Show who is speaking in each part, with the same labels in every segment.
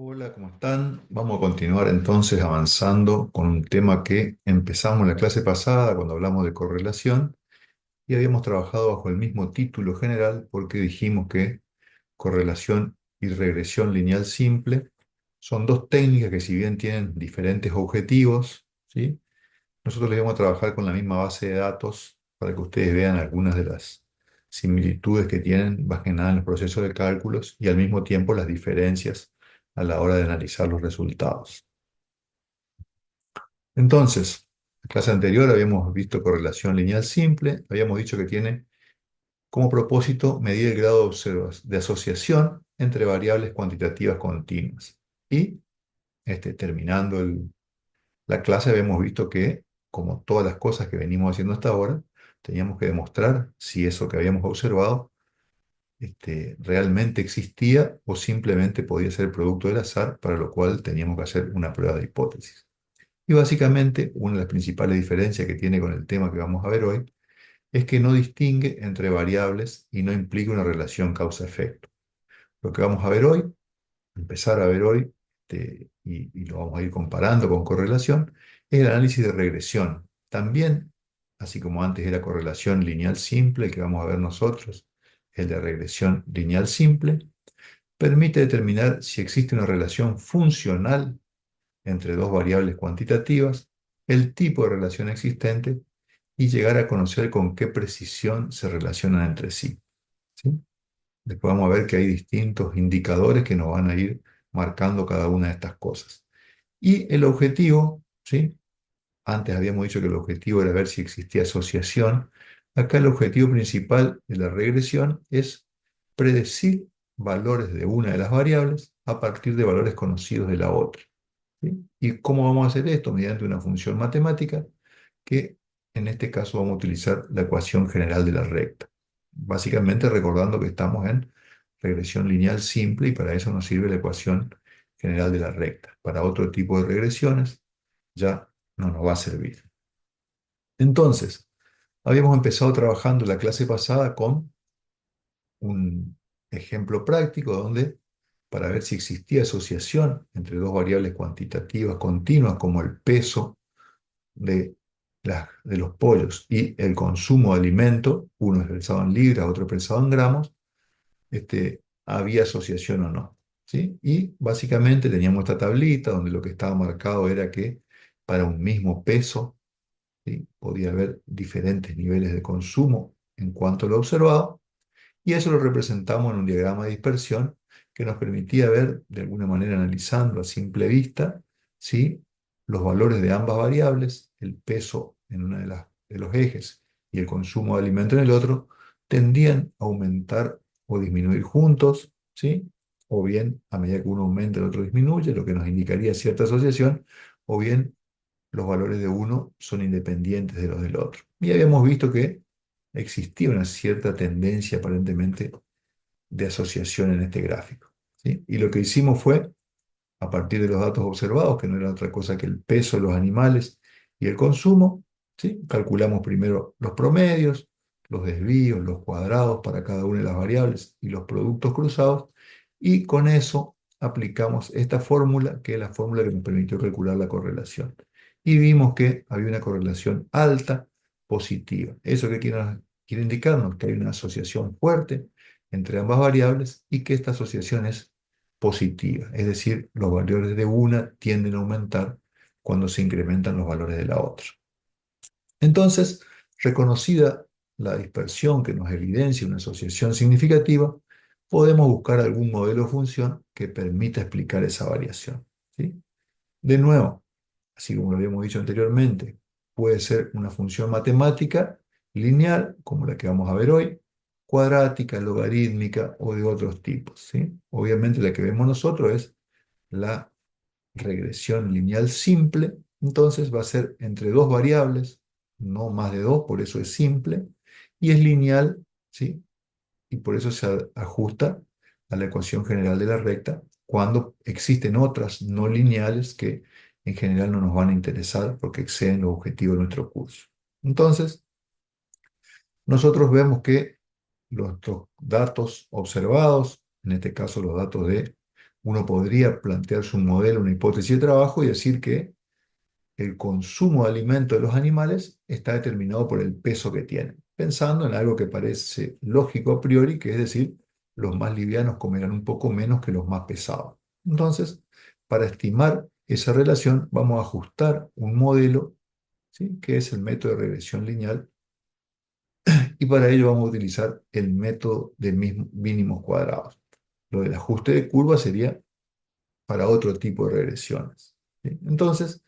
Speaker 1: Hola, ¿cómo están? Vamos a continuar entonces avanzando con un tema que empezamos en la clase pasada cuando hablamos de correlación y habíamos trabajado bajo el mismo título general porque dijimos que correlación y regresión lineal simple son dos técnicas que si bien tienen diferentes objetivos, ¿sí? Nosotros les vamos a trabajar con la misma base de datos para que ustedes vean algunas de las similitudes que tienen, más que nada en los procesos de cálculos y al mismo tiempo las diferencias a la hora de analizar los resultados. Entonces, en la clase anterior habíamos visto correlación lineal simple, habíamos dicho que tiene como propósito medir el grado de asociación entre variables cuantitativas continuas. Y terminando la clase habíamos visto que, como todas las cosas que venimos haciendo hasta ahora, teníamos que demostrar si eso que habíamos observado realmente existía o simplemente podía ser producto del azar, para lo cual teníamos que hacer una prueba de hipótesis. Y básicamente, una de las principales diferencias que tiene con el tema que vamos a ver hoy es que no distingue entre variables y no implica una relación causa-efecto. Lo que vamos a ver hoy, empezar a ver hoy, y lo vamos a ir comparando con correlación, es el análisis de regresión. También, así como antes era correlación lineal simple, el que vamos a ver nosotros, el de regresión lineal simple, permite determinar si existe una relación funcional entre dos variables cuantitativas, el tipo de relación existente y llegar a conocer con qué precisión se relacionan entre sí. ¿Sí? Después vamos a ver que hay distintos indicadores que nos van a ir marcando cada una de estas cosas. Y el objetivo, ¿sí? Antes habíamos dicho que el objetivo era ver si existía asociación. Acá el objetivo principal de la regresión es predecir valores de una de las variables a partir de valores conocidos de la otra. ¿Sí? ¿Y cómo vamos a hacer esto? Mediante una función matemática que en este caso vamos a utilizar la ecuación general de la recta. Básicamente recordando que estamos en regresión lineal simple y para eso nos sirve la ecuación general de la recta. Para otro tipo de regresiones ya no nos va a servir. Entonces, habíamos empezado trabajando la clase pasada con un ejemplo práctico donde, para ver si existía asociación entre dos variables cuantitativas continuas como el peso de, de los pollos y el consumo de alimento, uno expresado en libras, otro expresado en gramos, había asociación o no. ¿Sí? Y básicamente teníamos esta tablita donde lo que estaba marcado era que para un mismo peso, ¿sí? Podía haber diferentes niveles de consumo en cuanto a lo observado, y eso lo representamos en un diagrama de dispersión que nos permitía ver, de alguna manera analizando a simple vista, ¿sí? Los valores de ambas variables, el peso en una de los ejes y el consumo de alimento en el otro, tendían a aumentar o disminuir juntos, ¿sí? O bien, a medida que uno aumenta, el otro disminuye, lo que nos indicaría cierta asociación, o bien los valores de uno son independientes de los del otro. Y habíamos visto que existía una cierta tendencia aparentemente de asociación en este gráfico. ¿Sí? Y lo que hicimos fue, a partir de los datos observados, que no era otra cosa que el peso de los animales y el consumo, ¿sí? Calculamos primero los promedios, los desvíos, los cuadrados para cada una de las variables y los productos cruzados, y con eso aplicamos esta fórmula, que es la fórmula que nos permitió calcular la correlación. Y vimos que había una correlación alta positiva. ¿Eso qué quiere indicarnos? Que hay una asociación fuerte entre ambas variables y que esta asociación es positiva, es decir, los valores de una tienden a aumentar cuando se incrementan los valores de la otra. Entonces, reconocida la dispersión que nos evidencia una asociación significativa, podemos buscar algún modelo de función que permita explicar esa variación. ¿Sí? De nuevo, así como lo habíamos dicho anteriormente, puede ser una función matemática lineal, como la que vamos a ver hoy, cuadrática, logarítmica o de otros tipos. ¿Sí? Obviamente la que vemos nosotros es la regresión lineal simple, entonces va a ser entre dos variables, no más de dos, por eso es simple, y es lineal, ¿sí? Y por eso se ajusta a la ecuación general de la recta, cuando existen otras no lineales que en general no nos van a interesar porque exceden los objetivos de nuestro curso. Entonces, nosotros vemos que los datos observados, en este caso los datos de uno podría plantearse un modelo, una hipótesis de trabajo y decir que el consumo de alimento de los animales está determinado por el peso que tienen, pensando en algo que parece lógico a priori, que es decir, los más livianos comerán un poco menos que los más pesados. Entonces, para estimar esa relación, vamos a ajustar un modelo, ¿sí?, que es el método de regresión lineal, y para ello vamos a utilizar el método de mínimos cuadrados. Lo del ajuste de curva sería para otro tipo de regresiones, ¿sí? Entonces,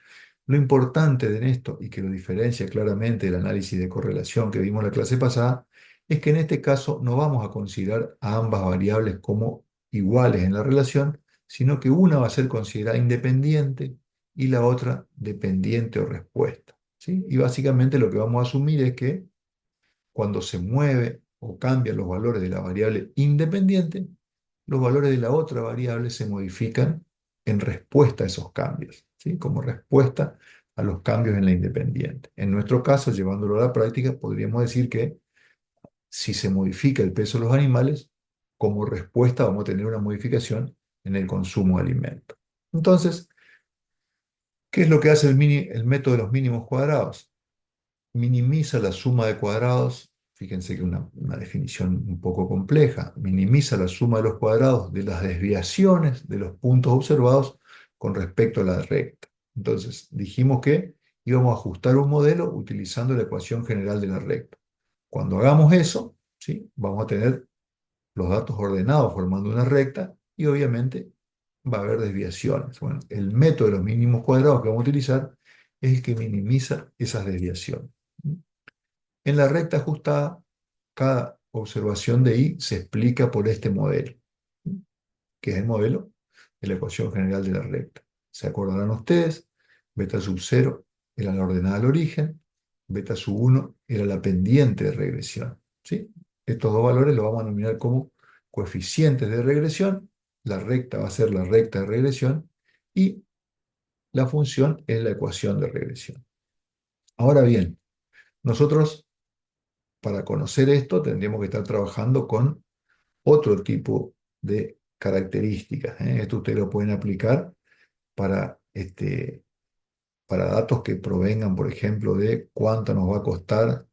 Speaker 1: lo importante de esto, y que lo diferencia claramente del análisis de correlación que vimos en la clase pasada, es que en este caso no vamos a considerar a ambas variables como iguales en la relación, sino que una va a ser considerada independiente y la otra dependiente o respuesta, ¿sí? Y básicamente lo que vamos a asumir es que cuando se mueve o cambian los valores de la variable independiente, los valores de la otra variable se modifican en respuesta a esos cambios, ¿sí?, como respuesta a los cambios en la independiente. En nuestro caso, llevándolo a la práctica, podríamos decir que si se modifica el peso de los animales, como respuesta vamos a tener una modificación en el consumo de alimento. Entonces, ¿qué es lo que hace el método de los mínimos cuadrados? Minimiza la suma de cuadrados, fíjense que una definición un poco compleja, minimiza la suma de los cuadrados de las desviaciones de los puntos observados con respecto a la recta. Entonces, dijimos que íbamos a ajustar un modelo utilizando la ecuación general de la recta. Cuando hagamos eso, ¿sí?, vamos a tener los datos ordenados formando una recta y obviamente va a haber desviaciones. Bueno, el método de los mínimos cuadrados que vamos a utilizar es el que minimiza esas desviaciones. En la recta ajustada, cada observación de I se explica por este modelo, que es el modelo de la ecuación general de la recta. Se acordarán ustedes, beta sub 0 era la ordenada al origen, beta sub 1 era la pendiente de regresión, ¿sí? Estos dos valores los vamos a denominar como coeficientes de regresión. La recta va a ser la recta de regresión y la función es la ecuación de regresión. Ahora bien, nosotros, para conocer esto, tendríamos que estar trabajando con otro tipo de características, ¿eh? Esto ustedes lo pueden aplicar para, para datos que provengan, por ejemplo, de cuánto nos va a costar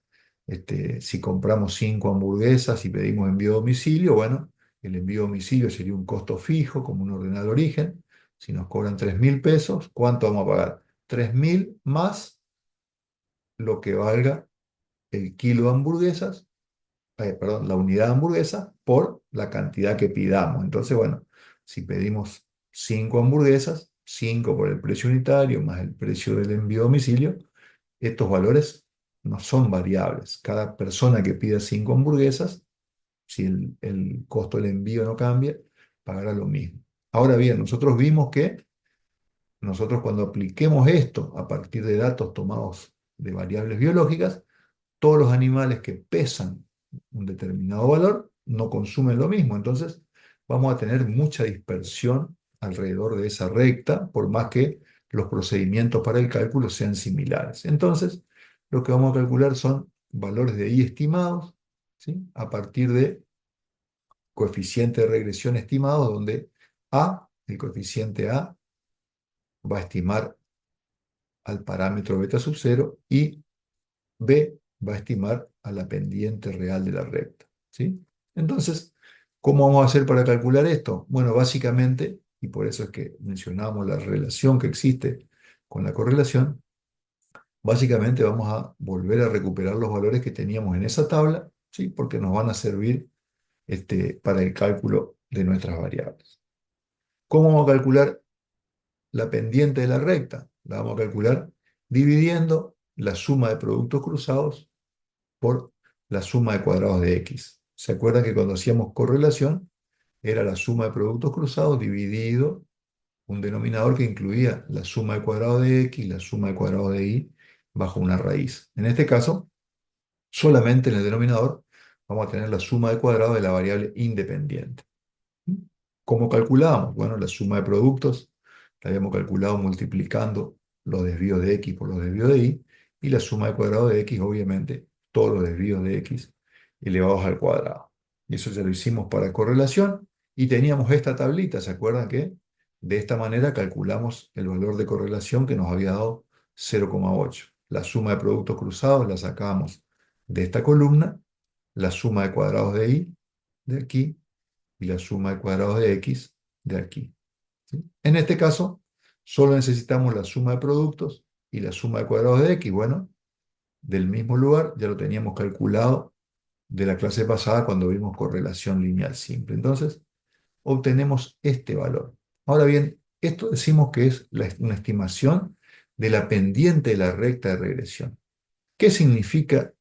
Speaker 1: si compramos 5 hamburguesas y pedimos envío a domicilio. Bueno, el envío a domicilio sería un costo fijo, como un ordenado origen. Si nos cobran 3.000 pesos, ¿cuánto vamos a pagar? 3.000 más lo que valga el kilo de hamburguesas, perdón, la unidad de hamburguesa por la cantidad que pidamos. Entonces, bueno, si pedimos 5 hamburguesas, 5 por el precio unitario más el precio del envío a domicilio, estos valores no son variables. Cada persona que pida 5 hamburguesas, si el costo del envío no cambia, pagará lo mismo. Ahora bien, nosotros vimos que nosotros cuando apliquemos esto a partir de datos tomados de variables biológicas, todos los animales que pesan un determinado valor no consumen lo mismo. Entonces, vamos a tener mucha dispersión alrededor de esa recta, por más que los procedimientos para el cálculo sean similares. Entonces, lo que vamos a calcular son valores de I estimados, ¿sí?, a partir de coeficientes de regresión estimados, donde A, el coeficiente A, va a estimar al parámetro beta sub 0 y B va a estimar a la pendiente real de la recta, ¿sí? Entonces, ¿cómo vamos a hacer para calcular esto? Bueno, básicamente, y por eso es que mencionamos la relación que existe con la correlación, básicamente vamos a volver a recuperar los valores que teníamos en esa tabla, ¿sí?, porque nos van a servir para el cálculo de nuestras variables. ¿Cómo vamos a calcular la pendiente de la recta? La vamos a calcular dividiendo la suma de productos cruzados por la suma de cuadrados de x. ¿Se acuerdan que cuando hacíamos correlación era la suma de productos cruzados dividido un denominador que incluía la suma de cuadrados de x, la suma de cuadrados de y bajo una raíz? En este caso, solamente en el denominador vamos a tener la suma de cuadrados de la variable independiente. ¿Cómo calculábamos? Bueno, la suma de productos la habíamos calculado multiplicando los desvíos de x por los desvíos de y la suma de cuadrados de x, obviamente, todos los desvíos de x elevados al cuadrado. Y eso ya lo hicimos para correlación, Y teníamos esta tablita, ¿se acuerdan que? De esta manera calculamos el valor de correlación que nos había dado 0,8. La suma de productos cruzados la sacábamos de esta columna, la suma de cuadrados de y de aquí y la suma de cuadrados de x de aquí. ¿Sí? En este caso, solo necesitamos la suma de productos y la suma de cuadrados de x. Bueno, del mismo lugar ya lo teníamos calculado de la clase pasada cuando vimos correlación lineal simple. Entonces, obtenemos este valor. Ahora bien, esto decimos que es una estimación de la pendiente de la recta de regresión. ¿Qué significa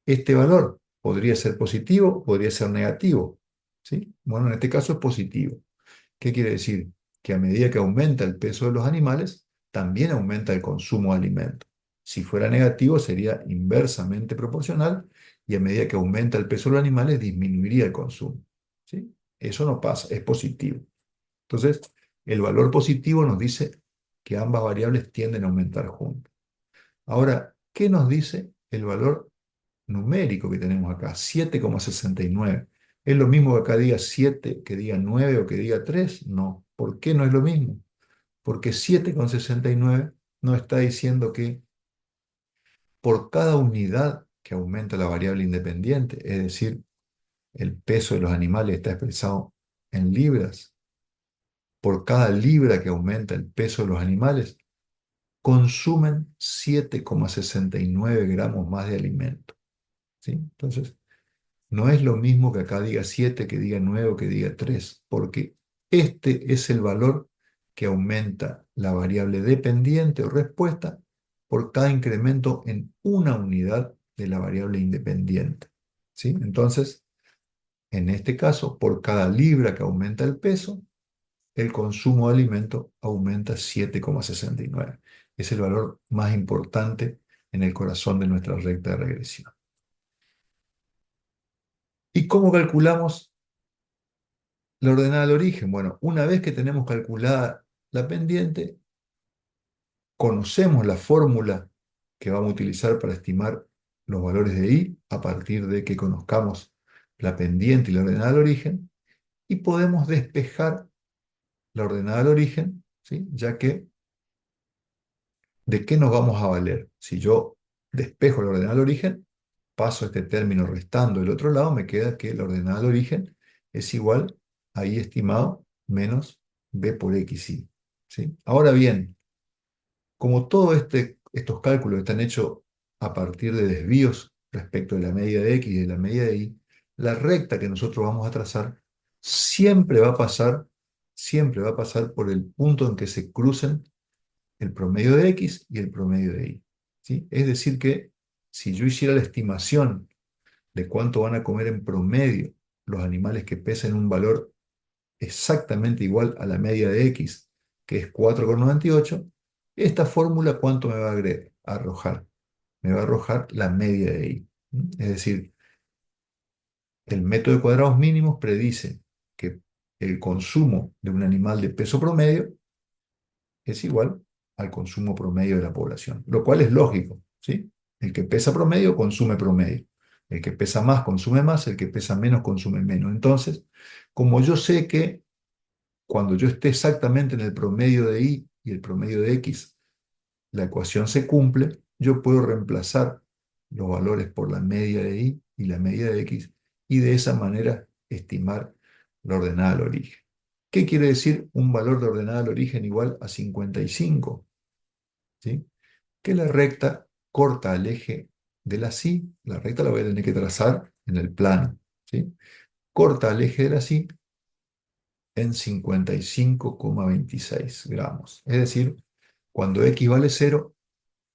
Speaker 1: este valor? Podría ser positivo, podría ser negativo. ¿Sí? Bueno, en este caso es positivo. ¿Qué quiere decir? Que a medida que aumenta el peso de los animales, también aumenta el consumo de alimento. Si fuera negativo, sería inversamente proporcional y a medida que aumenta el peso de los animales, disminuiría el consumo. ¿Sí? Eso no pasa, es positivo. Entonces, el valor positivo nos dice que ambas variables tienden a aumentar juntas. Ahora, ¿qué nos dice el valor numérico que tenemos acá? 7,69. ¿Es lo mismo que acá diga 7, que diga 9 o que diga 3? No. ¿Por qué no es lo mismo? Porque 7,69 nos está diciendo que por cada unidad que aumenta la variable independiente, es decir, el peso de los animales está expresado en libras, por cada libra que aumenta el peso de los animales, consumen 7,69 gramos más de alimento. ¿Sí? Entonces, no es lo mismo que acá diga 7, que diga 9 o que diga 3, porque este es el valor que aumenta la variable dependiente o respuesta por cada incremento en una unidad de la variable independiente. ¿Sí? Entonces, en este caso, por cada libra que aumenta el peso, el consumo de alimento aumenta 7,69. Es el valor más importante en el corazón de nuestra recta de regresión. ¿Y cómo calculamos la ordenada al origen? Bueno, una vez que tenemos calculada la pendiente, conocemos la fórmula que vamos a utilizar para estimar los valores de i a partir de que conozcamos la pendiente y la ordenada al origen, y podemos despejar la ordenada al origen, ¿sí? Ya que ¿de qué nos vamos a valer? Si yo despejo la ordenada al origen, paso este término restando del otro lado, me queda que la ordenada al origen es igual a i estimado menos b por xi. ¿Sí? Ahora bien, como todos estos cálculos están hechos a partir de desvíos respecto de la media de x y de la media de y, la recta que nosotros vamos a trazar siempre va a pasar, siempre va a pasar por el punto en que se crucen el promedio de x y el promedio de y. ¿Sí? Es decir que si yo hiciera la estimación de cuánto van a comer en promedio los animales que pesen un valor exactamente igual a la media de x, que es 4,98, esta fórmula ¿cuánto me va a arrojar? Me va a arrojar la media de y. Es decir, el método de cuadrados mínimos predice que el consumo de un animal de peso promedio es igual al consumo promedio de la población, lo cual es lógico, ¿sí? El que pesa promedio consume promedio, el que pesa más consume más, el que pesa menos consume menos. Entonces, como yo sé que cuando yo esté exactamente en el promedio de y y el promedio de x, la ecuación se cumple, yo puedo reemplazar los valores por la media de y la media de x y de esa manera estimar la ordenada al origen. ¿Qué quiere decir un valor de ordenada al origen igual a 55? ¿Sí? Que la recta corta al eje de la Y, la recta la voy a tener que trazar en el plano, ¿sí? Corta al eje de la Y en 55,26 gramos. Es decir, cuando x vale 0,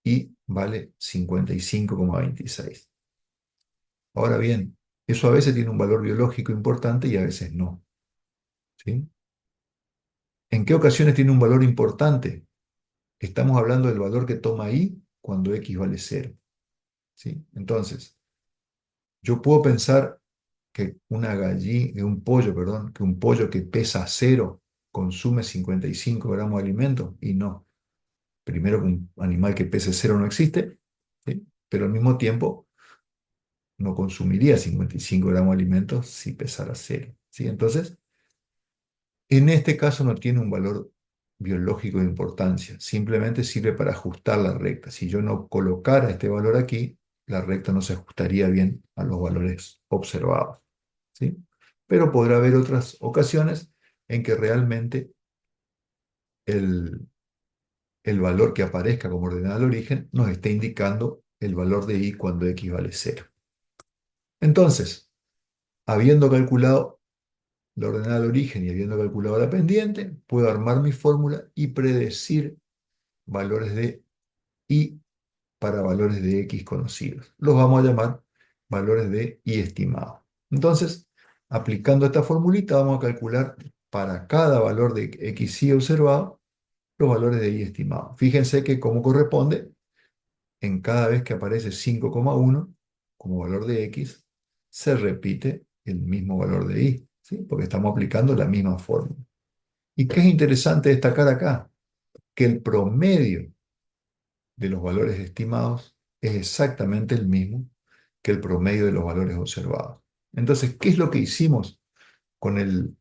Speaker 1: y vale 55,26. Ahora bien, eso a veces tiene un valor biológico importante y a veces no, ¿sí? ¿En qué ocasiones tiene un valor importante? Estamos hablando del valor que toma y cuando x vale 0, ¿sí? Entonces, yo puedo pensar que un pollo, perdón, que un pollo que pesa 0 consume 55 gramos de alimento, y no. Primero, que un animal que pese 0 no existe, ¿sí? Pero al mismo tiempo no consumiría 55 gramos de alimentos si pesara 0, ¿sí? Entonces, En este caso no tiene un valor biológico de importancia, simplemente sirve para ajustar la recta. Si yo no colocara este valor aquí, la recta no se ajustaría bien a los valores observados, ¿sí? Pero podrá haber otras ocasiones en que realmente el, el valor que aparezca como ordenada al origen nos esté indicando el valor de i cuando x vale 0. Entonces, habiendo calculado la ordenada al origen y habiendo calculado la pendiente, puedo armar mi fórmula y predecir valores de i para valores de x conocidos. Los vamos a llamar valores de i estimado. Entonces, aplicando esta formulita, vamos a calcular para cada valor de xy observado los valores de i estimado. Fíjense que como corresponde, en cada vez que aparece 5,1 como valor de x, se repite el mismo valor de i, ¿sí? Porque estamos aplicando la misma fórmula. ¿Y qué es interesante destacar acá? Que el promedio de los valores estimados es exactamente el mismo que el promedio de los valores observados. Entonces, ¿qué es lo que hicimos con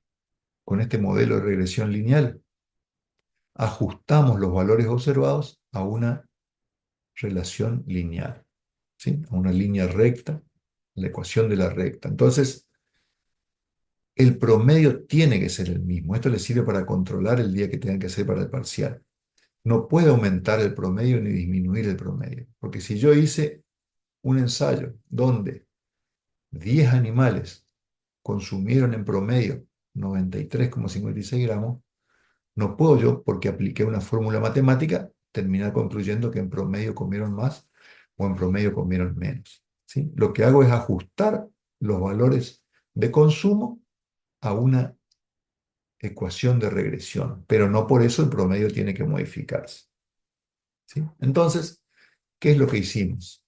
Speaker 1: con este modelo de regresión lineal? Ajustamos los valores observados a una relación lineal, ¿sí? A una línea recta, la ecuación de la recta. Entonces, el promedio tiene que ser el mismo. Esto le sirve para controlar el día que tengan que hacer para el parcial. No puede aumentar el promedio ni disminuir el promedio, porque si yo hice un ensayo donde 10 animales consumieron en promedio 93,56 gramos, no puedo yo, porque apliqué una fórmula matemática, terminar concluyendo que en promedio comieron más o en promedio comieron menos, ¿sí? Lo que hago es ajustar los valores de consumo a una ecuación de regresión, pero no por eso el promedio tiene que modificarse, ¿sí? Entonces, ¿qué es lo que hicimos?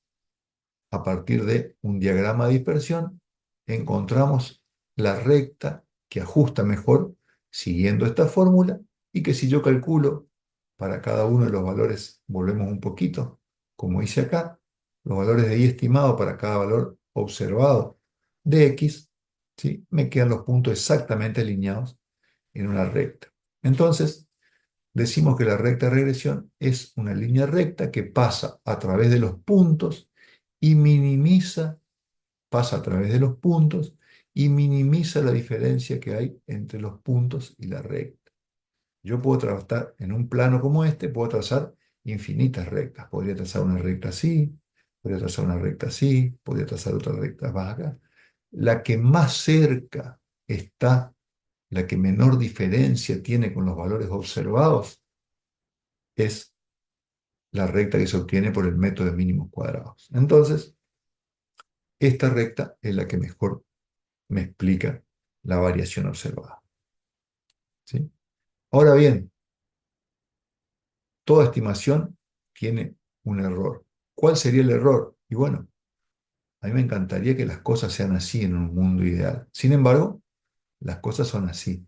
Speaker 1: A partir de un diagrama de dispersión, encontramos la recta que ajusta mejor siguiendo esta fórmula y que si yo calculo para cada uno de los valores, volvemos un poquito, como hice acá, los valores de i estimado para cada valor observado de x, ¿sí? Me quedan los puntos exactamente alineados en una recta. Entonces, decimos que la recta de regresión es una línea recta que pasa a través de los puntos y minimiza, pasa a través de los puntos y minimiza la diferencia que hay entre los puntos y la recta. Yo puedo trazar en un plano como este, puedo trazar infinitas rectas. Podría trazar una recta así, podría trazar una recta así, podría trazar otra recta más acá. La que más cerca está, la que menor diferencia tiene con los valores observados, es la recta que se obtiene por el método de mínimos cuadrados. Entonces, esta recta es la que mejor me explica la variación observada, ¿sí? Ahora bien, toda estimación tiene un error. ¿Cuál sería el error? Y bueno, a mí me encantaría que las cosas sean así en un mundo ideal. Sin embargo, las cosas son así.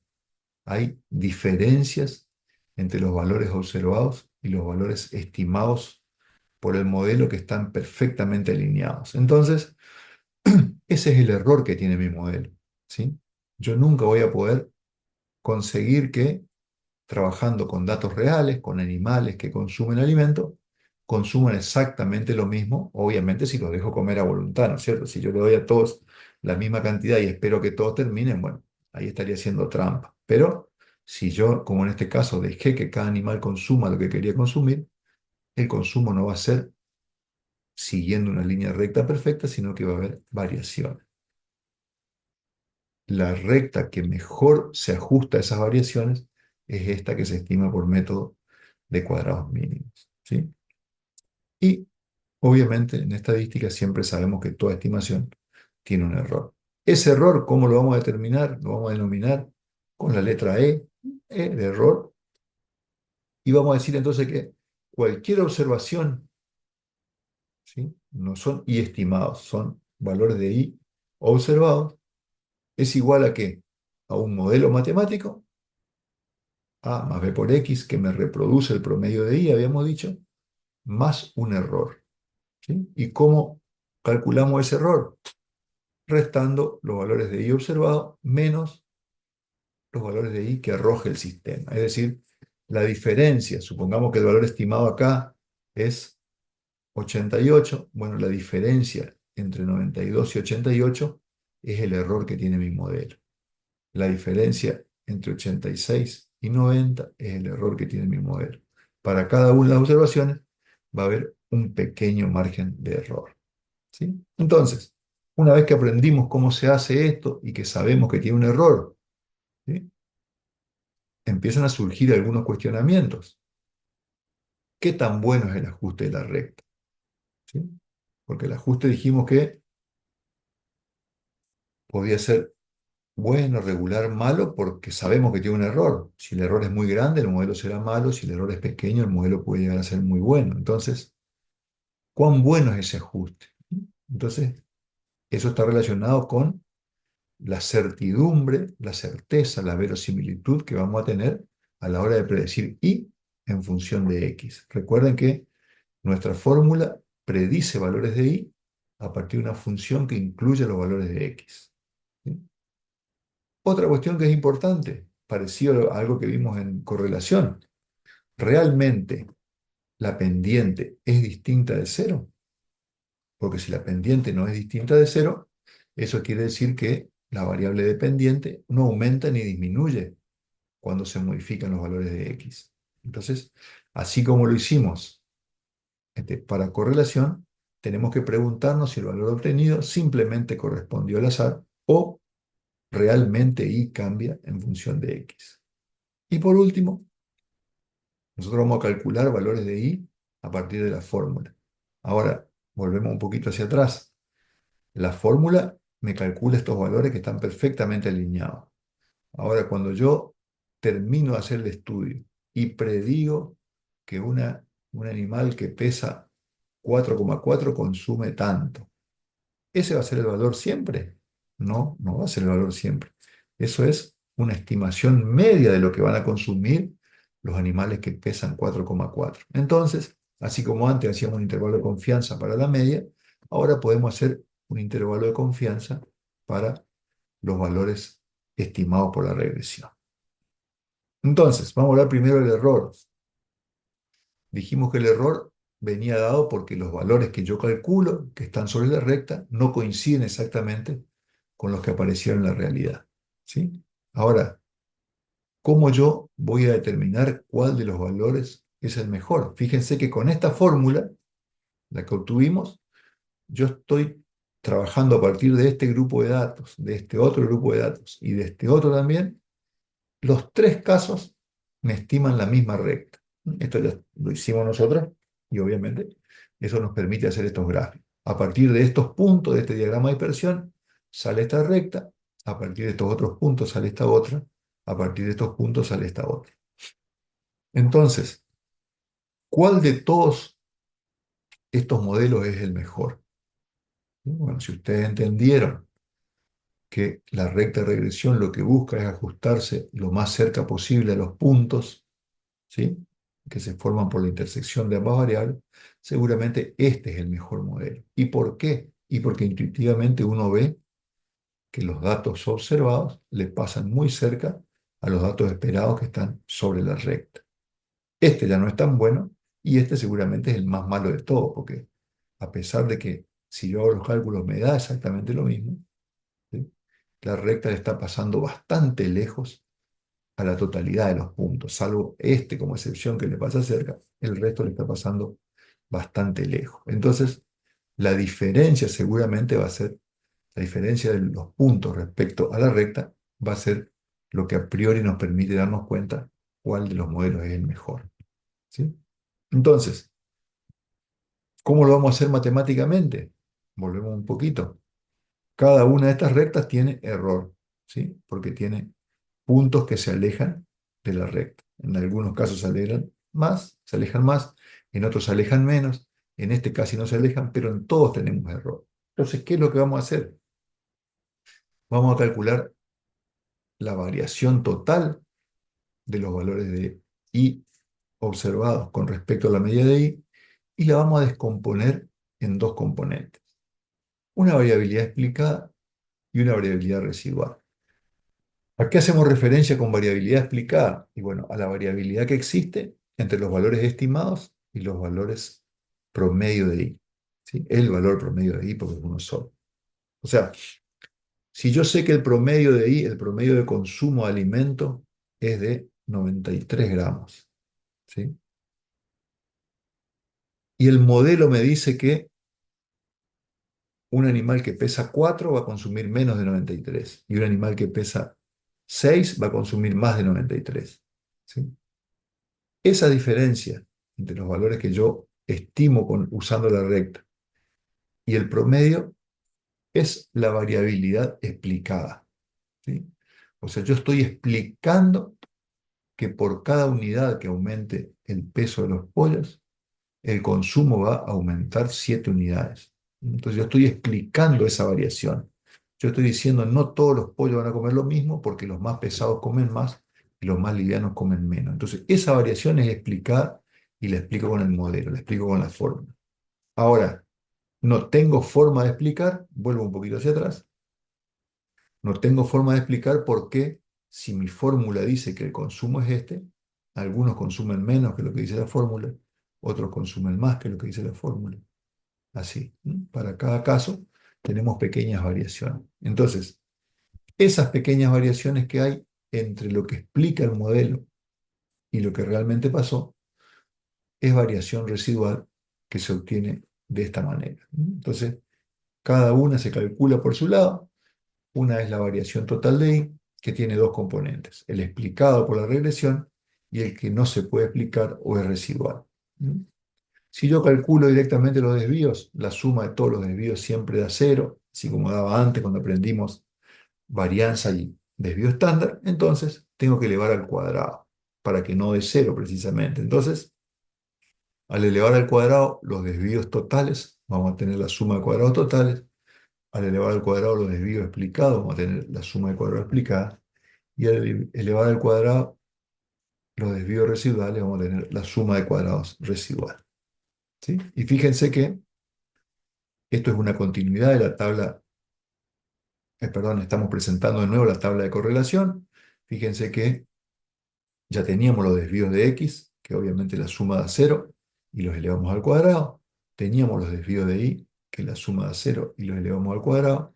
Speaker 1: Hay diferencias entre los valores observados y los valores estimados por el modelo que están perfectamente alineados. Entonces, ese es el error que tiene mi modelo, ¿sí? Yo nunca voy a poder conseguir que, trabajando con datos reales, con animales que consumen alimento, consuman exactamente lo mismo, obviamente si los dejo comer a voluntad, ¿no es cierto? Si yo le doy a todos la misma cantidad y espero que todos terminen, bueno, ahí estaría haciendo trampa. Pero si yo, como en este caso, dejé que cada animal consuma lo que quería consumir, el consumo no va a ser siguiendo una línea recta perfecta, sino que va a haber variaciones. La recta que mejor se ajusta a esas variaciones es esta que se estima por método de cuadrados mínimos, ¿sí? Y obviamente en estadística siempre sabemos que toda estimación tiene un error. Ese error, ¿cómo lo vamos a determinar? Lo vamos a denominar con la letra E de error, y vamos a decir entonces que cualquier observación, ¿sí? No son i estimados, son valores de i observados, es igual a qué? A un modelo matemático, A más B por X, que me reproduce el promedio de I, habíamos dicho, más un error, ¿sí? ¿Y cómo calculamos ese error? Restando los valores de I observado menos los valores de I que arroje el sistema. Es decir, la diferencia, supongamos que el valor estimado acá es 88, bueno, la diferencia entre 92 y 88 es el error que tiene mi modelo. La diferencia entre 86 y 90 es el error que tiene mi modelo. Para cada una de las observaciones va a haber un pequeño margen de error. ¿Sí? Entonces, una vez que aprendimos cómo se hace esto y que sabemos que tiene un error, ¿sí? Empiezan a surgir algunos cuestionamientos. ¿Qué tan bueno es el ajuste de la recta? ¿Sí? Porque el ajuste dijimos que podía ser bueno, regular, malo, porque sabemos que tiene un error. Si el error es muy grande, el modelo será malo. Si el error es pequeño, el modelo puede llegar a ser muy bueno. Entonces, ¿cuán bueno es ese ajuste? Entonces, eso está relacionado con la certidumbre, la certeza, la verosimilitud que vamos a tener a la hora de predecir Y en función de X. Recuerden que nuestra fórmula predice valores de Y a partir de una función que incluye los valores de X. ¿Sí? Otra cuestión que es importante, parecido a algo que vimos en correlación, ¿realmente la pendiente es distinta de cero? Porque si la pendiente no es distinta de cero, eso quiere decir que la variable dependiente no aumenta ni disminuye cuando se modifican los valores de X. Entonces, así como lo hicimos para correlación, tenemos que preguntarnos si el valor obtenido simplemente correspondió al azar o realmente Y cambia en función de X. Y por último, nosotros vamos a calcular valores de Y a partir de la fórmula. Ahora, volvemos un poquito hacia atrás. La fórmula me calcula estos valores que están perfectamente alineados. Ahora, cuando yo termino de hacer el estudio y predigo que un animal que pesa 4,4 consume tanto, ¿ese va a ser el valor siempre? No, no va a ser el valor siempre. Eso es una estimación media de lo que van a consumir los animales que pesan 4,4. Entonces, así como antes hacíamos un intervalo de confianza para la media, ahora podemos hacer un intervalo de confianza para los valores estimados por la regresión. Entonces, vamos a hablar primero del error. Dijimos que el error venía dado porque los valores que yo calculo, que están sobre la recta, no coinciden exactamente con los que aparecieron en la realidad. ¿Sí? Ahora, ¿cómo yo voy a determinar cuál de los valores es el mejor? Fíjense que con esta fórmula, la que obtuvimos, yo estoy trabajando a partir de este grupo de datos, de este otro grupo de datos y de este otro también. Los tres casos me estiman la misma recta. Esto ya lo hicimos nosotros y obviamente eso nos permite hacer estos gráficos. A partir de estos puntos de este diagrama de dispersión sale esta recta, a partir de estos otros puntos sale esta otra, a partir de estos puntos sale esta otra. Entonces, ¿cuál de todos estos modelos es el mejor? Bueno, si ustedes entendieron que la recta de regresión lo que busca es ajustarse lo más cerca posible a los puntos, ¿sí? Que se forman por la intersección de ambas variables, seguramente este es el mejor modelo. ¿Y por qué? Y porque intuitivamente uno ve que los datos observados le pasan muy cerca a los datos esperados que están sobre la recta. Este ya no es tan bueno y este seguramente es el más malo de todos, porque a pesar de que si yo hago los cálculos me da exactamente lo mismo, ¿sí? La recta le está pasando bastante lejos a la totalidad de los puntos, salvo este como excepción que le pasa cerca, el resto le está pasando bastante lejos. Entonces, la diferencia seguramente va a ser, la diferencia de los puntos respecto a la recta va a ser lo que a priori nos permite darnos cuenta cuál de los modelos es el mejor. ¿Sí? Entonces, ¿cómo lo vamos a hacer matemáticamente? Volvemos un poquito. Cada una de estas rectas tiene error, ¿sí? Porque tiene puntos que se alejan de la recta. En algunos casos se alejan más, en otros se alejan menos, en este casi no se alejan, pero en todos tenemos error. Entonces, ¿qué es lo que vamos a hacer? Vamos a calcular la variación total de los valores de I observados con respecto a la medida de I y la vamos a descomponer en dos componentes. Una variabilidad explicada y una variabilidad residual. ¿A qué hacemos referencia con variabilidad explicada? Y bueno, a la variabilidad que existe entre los valores estimados y los valores promedio de I. ¿Sí? El valor promedio de I porque es uno solo. O sea, si yo sé que el promedio de I, el promedio de consumo de alimento, es de 93 gramos, ¿sí? Y el modelo me dice que un animal que pesa 4 va a consumir menos de 93 y un animal que pesa 6 va a consumir más de 93, ¿sí? Esa diferencia entre los valores que yo estimo usando la recta y el promedio es la variabilidad explicada, ¿sí? O sea, yo estoy explicando que por cada unidad que aumente el peso de los pollos, el consumo va a aumentar 7 unidades. Entonces yo estoy explicando esa variación. Yo estoy diciendo no todos los pollos van a comer lo mismo porque los más pesados comen más y los más livianos comen menos. Entonces esa variación es explicada y la explico con el modelo, la explico con la fórmula. Ahora, no tengo forma de explicar, vuelvo un poquito hacia atrás, no tengo forma de explicar por qué, si mi fórmula dice que el consumo es este, algunos consumen menos que lo que dice la fórmula, otros consumen más que lo que dice la fórmula. Así, ¿no? Para cada caso tenemos pequeñas variaciones. Entonces, esas pequeñas variaciones que hay entre lo que explica el modelo y lo que realmente pasó es variación residual que se obtiene de esta manera, ¿no? Entonces, cada una se calcula por su lado. Una es la variación total de I, que tiene dos componentes, el explicado por la regresión y el que no se puede explicar o es residual. ¿Mm? Si yo calculo directamente los desvíos, la suma de todos los desvíos siempre da cero, así como daba antes cuando aprendimos varianza y desvío estándar, entonces tengo que elevar al cuadrado para que no dé cero precisamente. Entonces, al elevar al cuadrado los desvíos totales, vamos a tener la suma de cuadrados totales. Al elevar al cuadrado los desvíos explicados, vamos a tener la suma de cuadrados explicadas. Y al elevar al cuadrado los desvíos residuales, vamos a tener la suma de cuadrados residual. ¿Sí? Y fíjense que esto es una continuidad de la tabla, perdón, estamos presentando de nuevo la tabla de correlación. Fíjense que ya teníamos los desvíos de x, que obviamente la suma da cero, y los elevamos al cuadrado. Teníamos los desvíos de y, que la suma da cero, y los elevamos al cuadrado.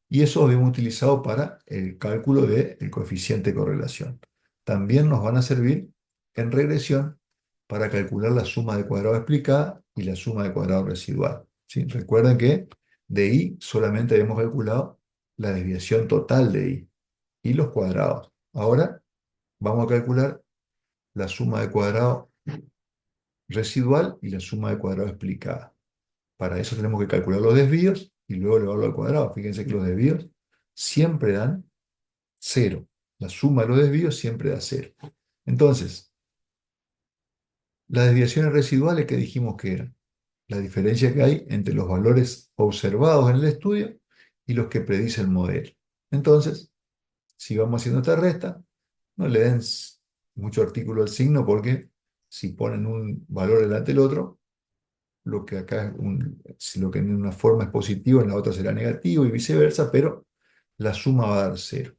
Speaker 1: Y eso lo habíamos utilizado para el cálculo del coeficiente de correlación. También nos van a servir en regresión para calcular la suma de cuadrado explicada y la suma de cuadrado residual, ¿sí? Recuerden que de i solamente habíamos calculado la desviación total de i y los cuadrados. Ahora vamos a calcular la suma de cuadrado residual y la suma de cuadrado explicada. Para eso tenemos que calcular los desvíos y luego elevarlo al cuadrado. Fíjense que los desvíos siempre dan cero. La suma de los desvíos siempre da cero. Entonces, las desviaciones residuales que dijimos que eran la diferencia que hay entre los valores observados en el estudio y los que predice el modelo. Entonces, si vamos haciendo esta resta, no le den mucho artículo al signo porque si ponen un valor delante del otro, lo que acá es si lo que en una forma es positivo, en la otra será negativo y viceversa, pero la suma va a dar cero.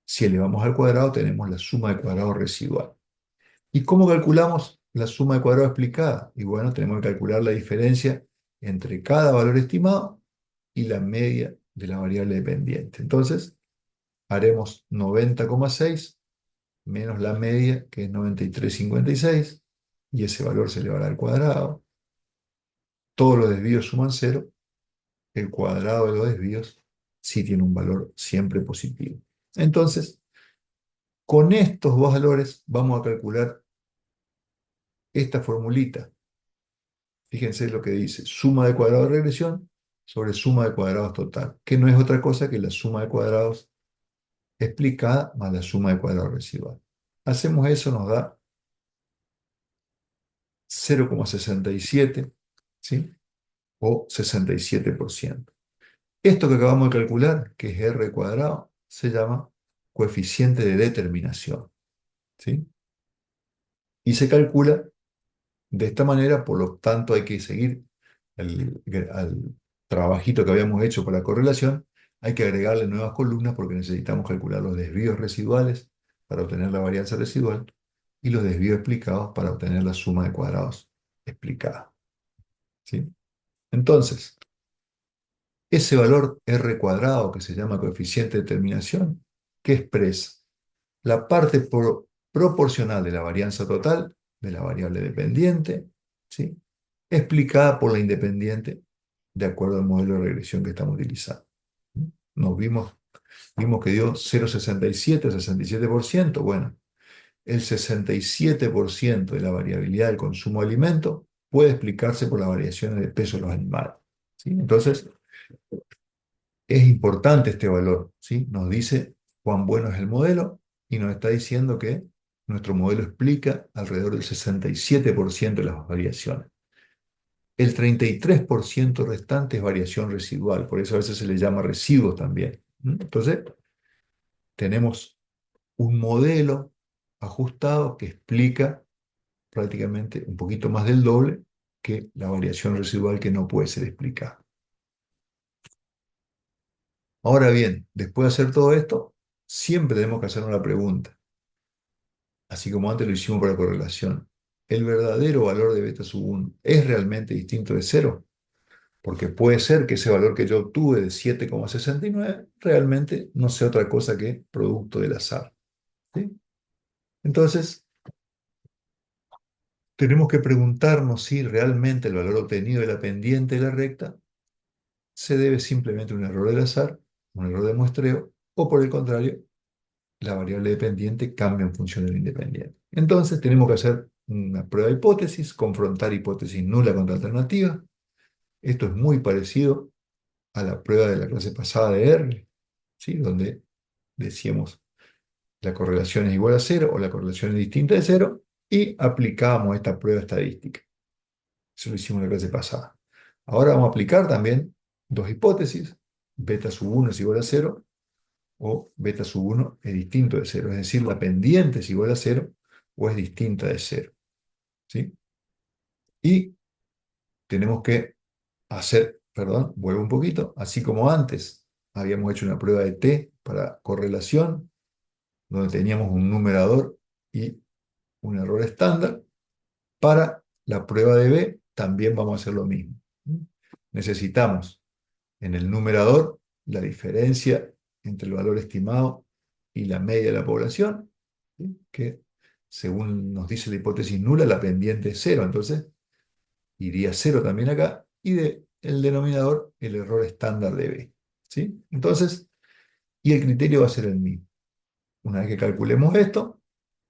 Speaker 1: Si elevamos al cuadrado, tenemos la suma de cuadrado residual. ¿Y cómo calculamos la suma de cuadrado explicada? Y bueno, tenemos que calcular la diferencia entre cada valor estimado y la media de la variable dependiente. Entonces, haremos 90,6 menos la media, que es 93,56, y ese valor se elevará al cuadrado. Todos los desvíos suman cero, el cuadrado de los desvíos sí tiene un valor siempre positivo. Entonces, con estos dos valores vamos a calcular esta formulita. Fíjense lo que dice, suma de cuadrados de regresión sobre suma de cuadrados total, que no es otra cosa que la suma de cuadrados explicada más la suma de cuadrados residual. Hacemos eso, nos da 0,67, ¿sí? O 67%. Esto que acabamos de calcular, que es R cuadrado, se llama coeficiente de determinación, ¿sí? Y se calcula de esta manera, por lo tanto hay que seguir al trabajito que habíamos hecho para la correlación, Hay que agregarle nuevas columnas porque necesitamos calcular los desvíos residuales para obtener la varianza residual y los desvíos explicados para obtener la suma de cuadrados explicada. ¿Sí? Entonces, ese valor R cuadrado que se llama coeficiente de terminación, ¿qué expresa? La parte proporcional de la varianza total de la variable dependiente, ¿sí? Explicada por la independiente de acuerdo al modelo de regresión que estamos utilizando. Nos vimos que dio 0,67, 67%. Bueno, el 67% de la variabilidad del consumo de alimentos puede explicarse por las variaciones de peso de los animales. ¿Sí? Entonces, es importante este valor. ¿Sí? Nos dice cuán bueno es el modelo y nos está diciendo que nuestro modelo explica alrededor del 67% de las variaciones. El 33% restante es variación residual, por eso a veces se le llama residuos también. Entonces, tenemos un modelo ajustado que explica prácticamente un poquito más del doble que la variación residual que no puede ser explicada. Ahora bien, después de hacer todo esto, siempre tenemos que hacernos la pregunta, así como antes lo hicimos para correlación, ¿el verdadero valor de beta sub 1 es realmente distinto de cero? Porque puede ser que ese valor que yo obtuve de 7,69 realmente no sea otra cosa que producto del azar. ¿Sí? Entonces, tenemos que preguntarnos si realmente el valor obtenido de la pendiente de la recta se debe simplemente a un error del azar, un error de muestreo, o por el contrario, la variable dependiente cambia en función del independiente. Entonces, tenemos que hacer una prueba de hipótesis, confrontar hipótesis nula contra alternativa. Esto es muy parecido a la prueba de la clase pasada de R, ¿sí? Donde decíamos la correlación es igual a cero o la correlación es distinta de cero y aplicábamos esta prueba estadística. Eso lo hicimos en la clase pasada. Ahora vamos a aplicar también dos hipótesis. Beta sub 1 es igual a cero o beta sub 1 es distinto de cero. Es decir, la pendiente es igual a cero o es distinta de cero. ¿Sí? Y tenemos que hacer, perdón, vuelvo un poquito, así como antes habíamos hecho una prueba de T para correlación, donde teníamos un numerador y un error estándar. Para la prueba de B también vamos a hacer lo mismo. Necesitamos en el numerador la diferencia entre el valor estimado y la media de la población, ¿sí? Que según nos dice la hipótesis nula, la pendiente es cero, entonces iría cero también acá, y el denominador el error estándar de B. ¿Sí? Entonces, y el criterio va a ser el mismo. Una vez que calculemos esto,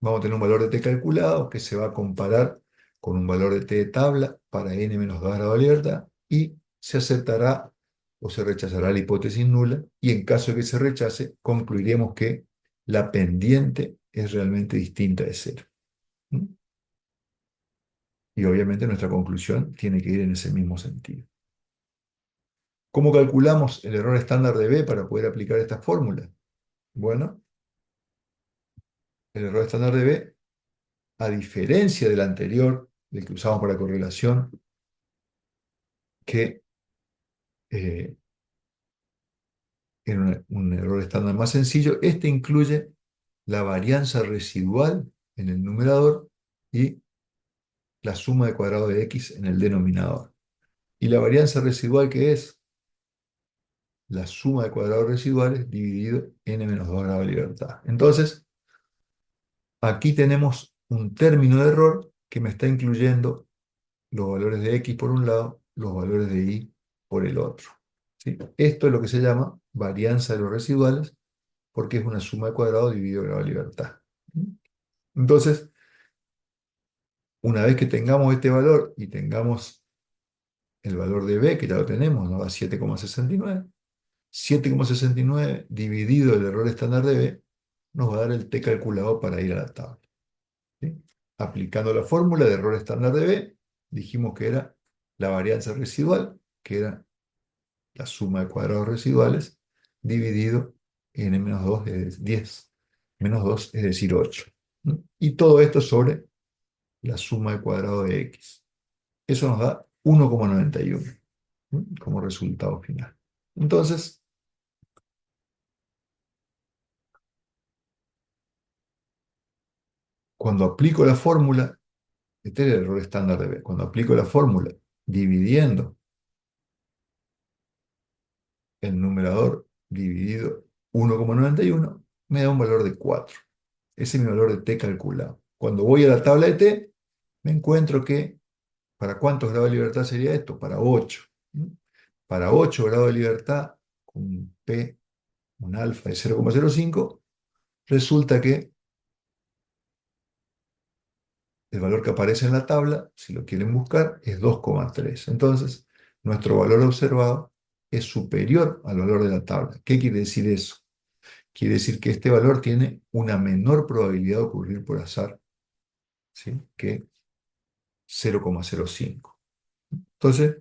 Speaker 1: vamos a tener un valor de t calculado que se va a comparar con un valor de t de tabla para n menos 2 grados de libertad y se aceptará o se rechazará la hipótesis nula y en caso de que se rechace, concluiremos que la pendiente es realmente distinta de cero. ¿Mm? Y obviamente nuestra conclusión tiene que ir en ese mismo sentido. ¿Cómo calculamos el error estándar de B para poder aplicar esta fórmula? Bueno, el error estándar de B, a diferencia del anterior, del que usamos para correlación, que eh, era un error estándar más sencillo, este incluye la varianza residual en el numerador y la suma de cuadrado de x en el denominador. ¿Y la varianza residual qué es? La suma de cuadrados residuales dividido n menos 2 grados de libertad. Entonces, aquí tenemos un término de error que me está incluyendo los valores de x por un lado, los valores de y por el otro. ¿Sí? Esto es lo que se llama varianza de los residuales, porque es una suma de cuadrados dividido grado de libertad. Entonces, una vez que tengamos este valor y tengamos el valor de b, que ya lo tenemos, nos da 7,69, 7,69 dividido el error estándar de b, nos va a dar el t calculado para ir a la tabla. ¿Sí? Aplicando la fórmula de error estándar de b, dijimos que era la varianza residual, que era la suma de cuadrados residuales, dividido n menos 2 es 10, menos 2 es decir 8. Y todo esto sobre la suma de cuadrado de x. Eso nos da 1,91 como resultado final. Entonces, Cuando aplico la fórmula, este es el error estándar de B, cuando aplico la fórmula dividiendo el numerador dividido 1,91, me da un valor de 4. Ese es mi valor de t calculado. Cuando voy a la tabla de t, me encuentro que, ¿para cuántos grados de libertad sería esto? Para 8. ¿Mm? Para 8 grados de libertad, con p, un alfa de 0,05, resulta que el valor que aparece en la tabla, si lo quieren buscar, es 2,3. Entonces, nuestro valor observado es superior al valor de la tabla. ¿Qué quiere decir eso? Quiere decir que este valor tiene una menor probabilidad de ocurrir por azar, ¿sí?, que 0,05. Entonces,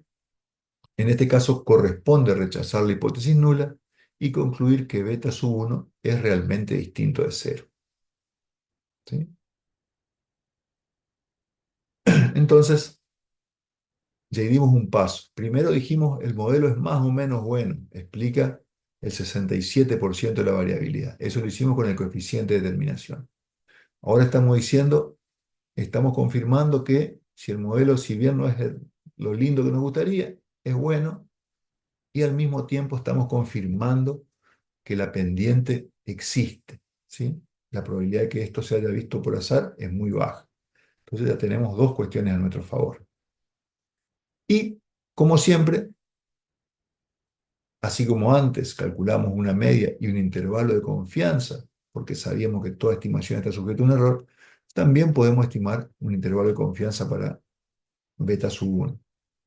Speaker 1: en este caso corresponde rechazar la hipótesis nula y concluir que beta sub 1 es realmente distinto de 0. ¿Sí? Entonces, ya dimos un paso. Primero dijimos el modelo es más o menos bueno, explica el 67% de la variabilidad. Eso lo hicimos con el coeficiente de determinación. Ahora estamos diciendo, estamos confirmando que si el modelo, si bien no es lo lindo que nos gustaría, es bueno, y al mismo tiempo estamos confirmando que la pendiente existe, ¿sí? La probabilidad de que esto se haya visto por azar es muy baja. Entonces ya tenemos dos cuestiones a nuestro favor. Y, como siempre, así como antes calculamos una media y un intervalo de confianza, porque sabíamos que toda estimación está sujeta a un error, también podemos estimar un intervalo de confianza para beta sub 1.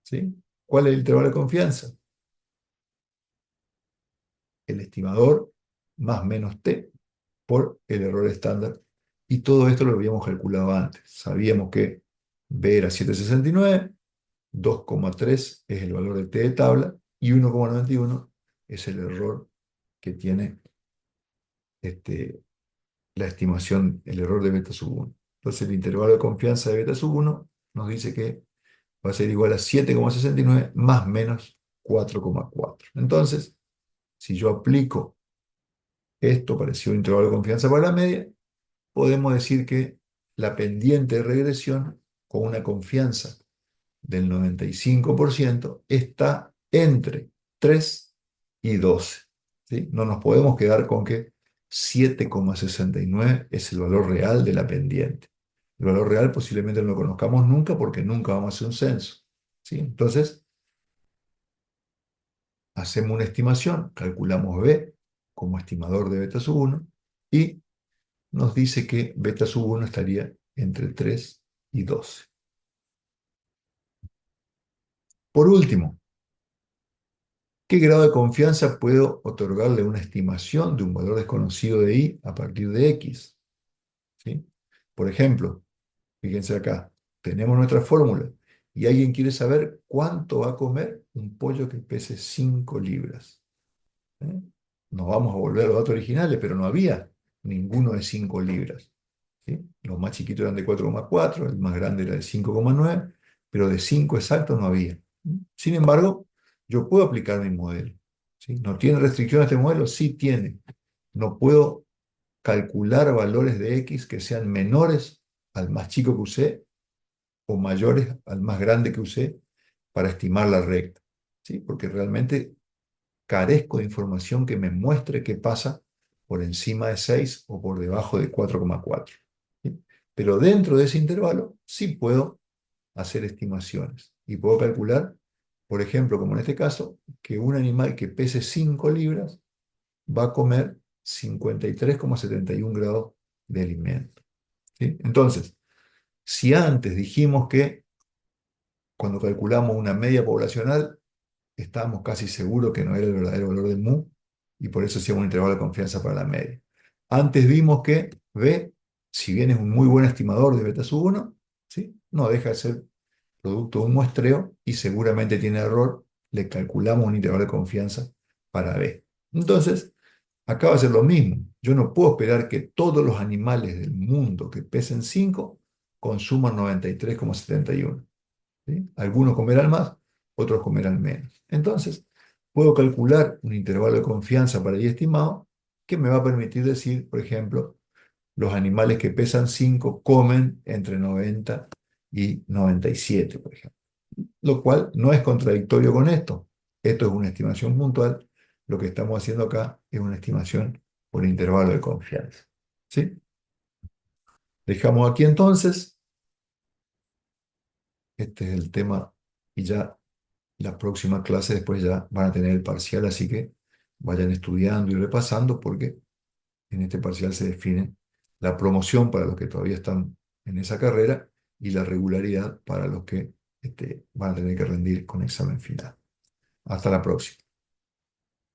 Speaker 1: ¿Sí? ¿Cuál es el intervalo de confianza? El estimador más menos t por el error estándar. Y todo esto lo habíamos calculado antes. Sabíamos que b era 7,69, 2,3 es el valor de t de tabla y 1,91 es el error que tiene la estimación, el error de beta sub 1. Entonces el intervalo de confianza de beta sub 1 nos dice que va a ser igual a 7,69 más menos 4,4. Entonces, si yo aplico esto parecido a un intervalo de confianza para la media, podemos decir que la pendiente de regresión con una confianza del 95% está entre 3 y 12. ¿Sí? No nos podemos quedar con que 7,69 es el valor real de la pendiente. El valor real posiblemente no lo conozcamos nunca porque nunca vamos a hacer un censo. ¿Sí? Entonces, hacemos una estimación, calculamos B como estimador de beta sub 1 y nos dice que beta sub 1 estaría entre 3 y 12. Por último, ¿qué grado de confianza puedo otorgarle una estimación de un valor desconocido de i a partir de x? ¿Sí? Por ejemplo, fíjense acá, tenemos nuestra fórmula y alguien quiere saber cuánto va a comer un pollo que pese 5 libras. ¿Eh? Nos vamos a volver a los datos originales, pero no había ninguno de 5 libras. ¿Sí? Los más chiquitos eran de 4,4, el más grande era de 5,9, pero de 5 exactos no había. Sin embargo, yo puedo aplicar mi modelo. ¿Sí? ¿No tiene restricción este modelo? Sí tiene. No puedo calcular valores de X que sean menores al más chico que usé o mayores al más grande que usé para estimar la recta. ¿Sí? Porque realmente carezco de información que me muestre qué pasa por encima de 6 o por debajo de 4,4. ¿Sí? Pero dentro de ese intervalo sí puedo hacer estimaciones y puedo calcular, por ejemplo, como en este caso, que un animal que pese 5 libras va a comer 53,71 grados de alimento. ¿Sí? Entonces, si antes dijimos que cuando calculamos una media poblacional estábamos casi seguros que no era el verdadero valor de mu y por eso hacíamos un intervalo de confianza para la media. Antes vimos que B, si bien es un muy buen estimador de beta sub 1, ¿sí?, no deja de ser producto de un muestreo y seguramente tiene error, le calculamos un intervalo de confianza para B. Entonces, acá va a ser lo mismo. Yo no puedo esperar que todos los animales del mundo que pesen 5 consuman 93,71. ¿Sí? Algunos comerán más, otros comerán menos. Entonces, puedo calcular un intervalo de confianza para y estimado que me va a permitir decir, por ejemplo, los animales que pesan 5 comen entre 90 y 97, por ejemplo. Lo cual no es contradictorio con esto. Esto es una estimación puntual. Lo que estamos haciendo acá es una estimación por intervalo de confianza. ¿Sí? Dejamos aquí entonces. Este es el tema y ya la próxima clase después ya van a tener el parcial, así que vayan estudiando y repasando porque en este parcial se define la promoción para los que todavía están en esa carrera y la regularidad para los que van a tener que rendir con examen final. Hasta la próxima.